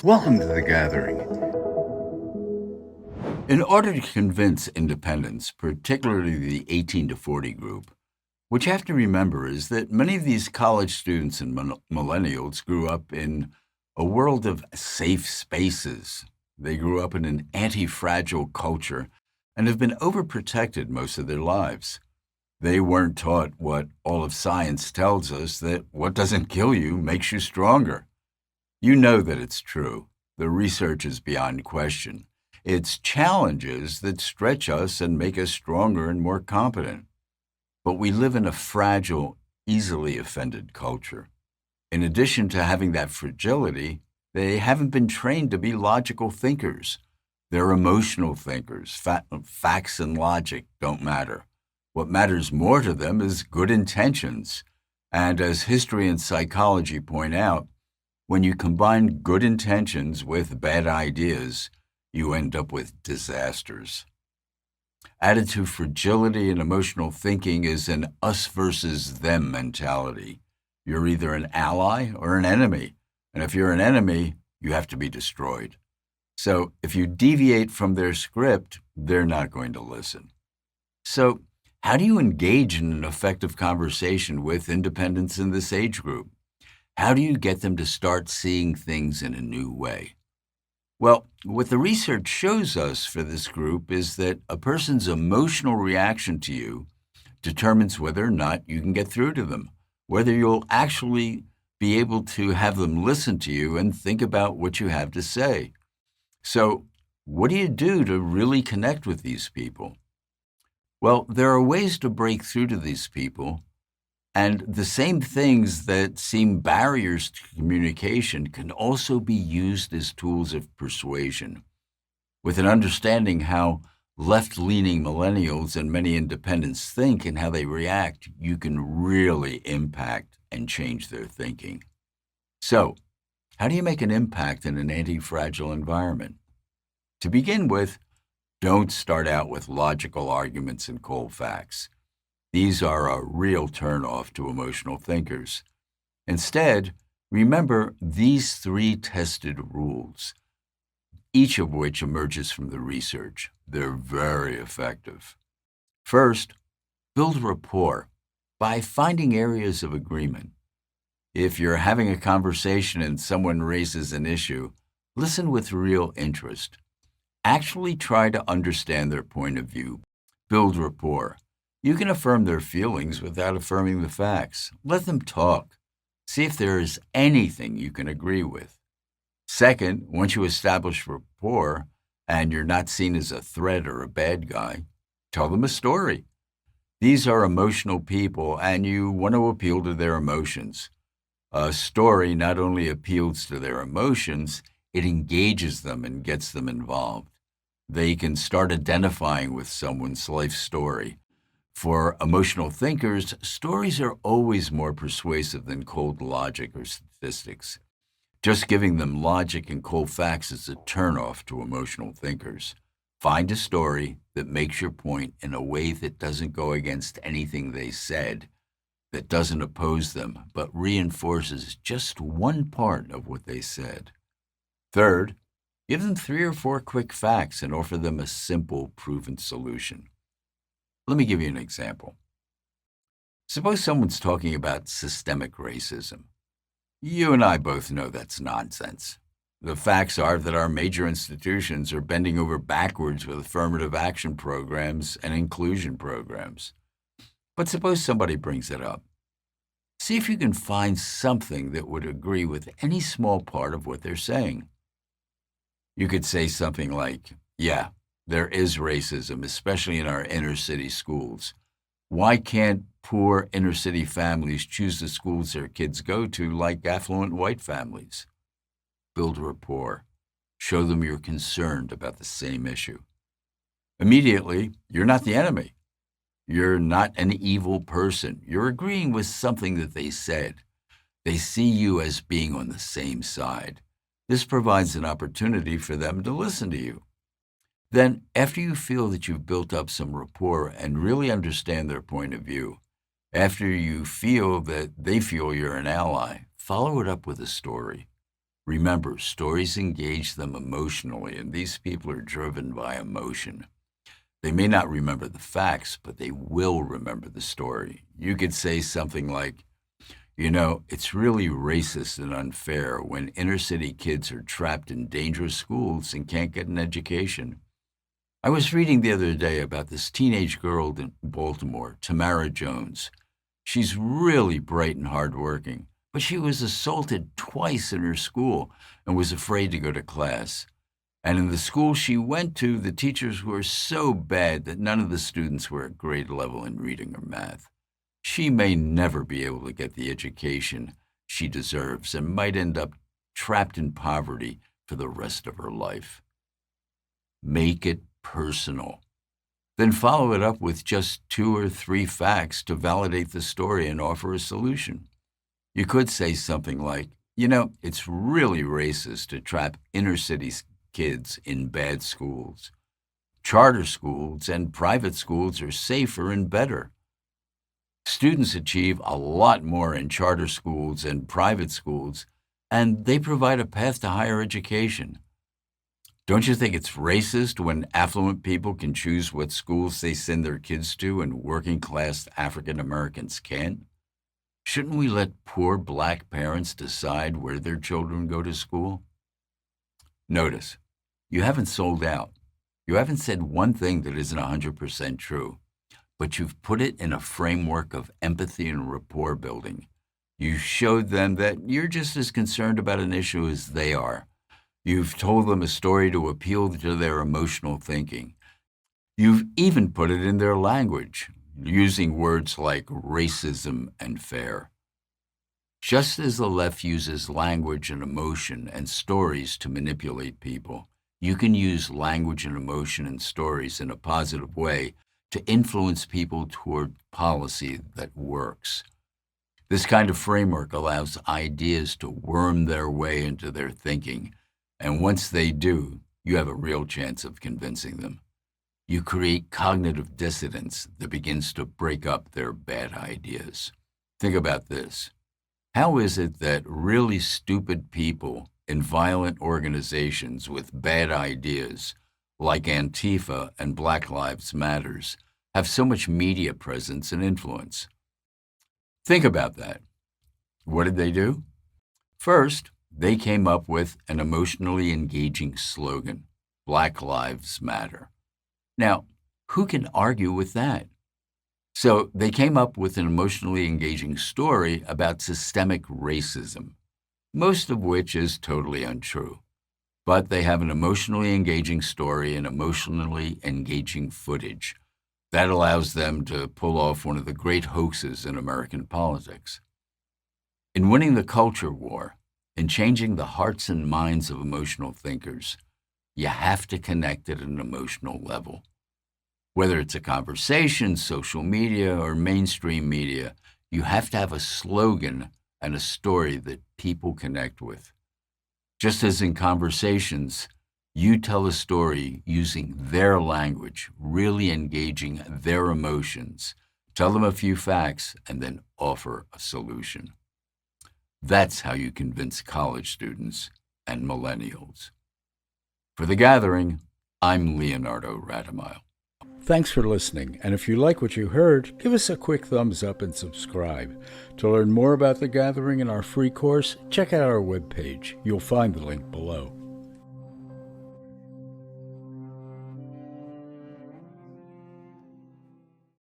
Welcome to the gathering. In order to convince independents, particularly the 18 to 40 group, what you have to remember is that many of these college students and millennials grew up in a world of safe spaces. They grew up in an anti fragile culture and have been overprotected most of their lives. They weren't taught what all of science tells us, that what doesn't kill you makes you stronger. You know that it's true. The research is beyond question. It's challenges that stretch us and make us stronger and more competent. But we live in a fragile, easily offended culture. In addition to having that fragility, they haven't been trained to be logical thinkers. They're emotional thinkers. Facts and logic don't matter. What matters more to them is good intentions. And as history and psychology point out, when you combine good intentions with bad ideas, you end up with disasters. Added to fragility and emotional thinking is an us versus them mentality. You're either an ally or an enemy. And if you're an enemy, you have to be destroyed. So if you deviate from their script, they're not going to listen. So how do you engage in an effective conversation with independents in this age group? How do you get them to start seeing things in a new way? Well, what the research shows us for this group is that a person's emotional reaction to you determines whether or not you can get through to them, whether you'll actually be able to have them listen to you and think about what you have to say. So, what do you do to really connect with these people? Well, there are ways to break through to these people, and the same things that seem barriers to communication can also be used as tools of persuasion. With an understanding how left-leaning millennials and many independents think and how they react, you can really impact and change their thinking. So, how do you make an impact in an anti-fragile environment? To begin with, don't start out with logical arguments and cold facts. These are a real turnoff to emotional thinkers. Instead, remember these 3 tested rules, each of which emerges from the research. They're very effective. First, build rapport by finding areas of agreement. If you're having a conversation and someone raises an issue, listen with real interest. Actually try to understand their point of view. Build rapport. You can affirm their feelings without affirming the facts. Let them talk. See if there is anything you can agree with. Second, once you establish rapport and you're not seen as a threat or a bad guy, tell them a story. These are emotional people and you want to appeal to their emotions. A story not only appeals to their emotions, it engages them and gets them involved. They can start identifying with someone's life story. For emotional thinkers, stories are always more persuasive than cold logic or statistics. Just giving them logic and cold facts is a turnoff to emotional thinkers. Find a story that makes your point in a way that doesn't go against anything they said, that doesn't oppose them, but reinforces just one part of what they said. Third, give them 3 or 4 quick facts and offer them a simple, proven solution. Let me give you an example. Suppose someone's talking about systemic racism. You and I both know that's nonsense. The facts are that our major institutions are bending over backwards with affirmative action programs and inclusion programs. But suppose somebody brings it up. See if you can find something that would agree with any small part of what they're saying. You could say something like, yeah, there is racism, especially in our inner city schools. Why can't poor inner city families choose the schools their kids go to like affluent white families? Build rapport. Show them you're concerned about the same issue. Immediately, you're not the enemy. You're not an evil person. You're agreeing with something that they said. They see you as being on the same side. This provides an opportunity for them to listen to you. Then, after you feel that you've built up some rapport and really understand their point of view, after you feel that they feel you're an ally, follow it up with a story. Remember, stories engage them emotionally, and these people are driven by emotion. They may not remember the facts, but they will remember the story. You could say something like, it's really racist and unfair when inner city kids are trapped in dangerous schools and can't get an education. I was reading the other day about this teenage girl in Baltimore, Tamara Jones. She's really bright and hardworking, but she was assaulted twice in her school and was afraid to go to class. And in the school she went to, the teachers were so bad that none of the students were at grade level in reading or math. She may never be able to get the education she deserves and might end up trapped in poverty for the rest of her life. Make it personal. Then follow it up with just 2 or 3 facts to validate the story and offer a solution. You could say something like, it's really racist to trap inner city kids in bad schools. Charter schools and private schools are safer and better. Students achieve a lot more in charter schools and private schools, and they provide a path to higher education. Don't you think it's racist when affluent people can choose what schools they send their kids to and working-class African Americans can't? Shouldn't we let poor black parents decide where their children go to school? Notice, you haven't sold out. You haven't said one thing that isn't 100% true, but you've put it in a framework of empathy and rapport building. You showed them that you're just as concerned about an issue as they are. You've told them a story to appeal to their emotional thinking. You've even put it in their language, using words like racism and fair. Just as the left uses language and emotion and stories to manipulate people, you can use language and emotion and stories in a positive way to influence people toward policy that works. This kind of framework allows ideas to worm their way into their thinking, and once they do, you have a real chance of convincing them. You create cognitive dissonance that begins to break up their bad ideas. Think about this. How is it that really stupid people in violent organizations with bad ideas, like Antifa and Black Lives Matters, have so much media presence and influence? Think about that. What did they do? First, they came up with an emotionally engaging slogan, Black Lives Matter. Now, who can argue with that? So they came up with an emotionally engaging story about systemic racism, most of which is totally untrue. But they have an emotionally engaging story and emotionally engaging footage. That allows them to pull off one of the great hoaxes in American politics. In winning the culture war, in changing the hearts and minds of emotional thinkers, you have to connect at an emotional level. Whether it's a conversation, social media, or mainstream media, you have to have a slogan and a story that people connect with. Just as in conversations, you tell a story using their language, really engaging their emotions. Tell them a few facts and then offer a solution. That's how you convince college students and millennials. For The Gathering, I'm Leonardo Radomile. Thanks for listening, and if you like what you heard, give us a quick thumbs up and subscribe. To learn more about The Gathering and our free course, check out our webpage. You'll find the link below.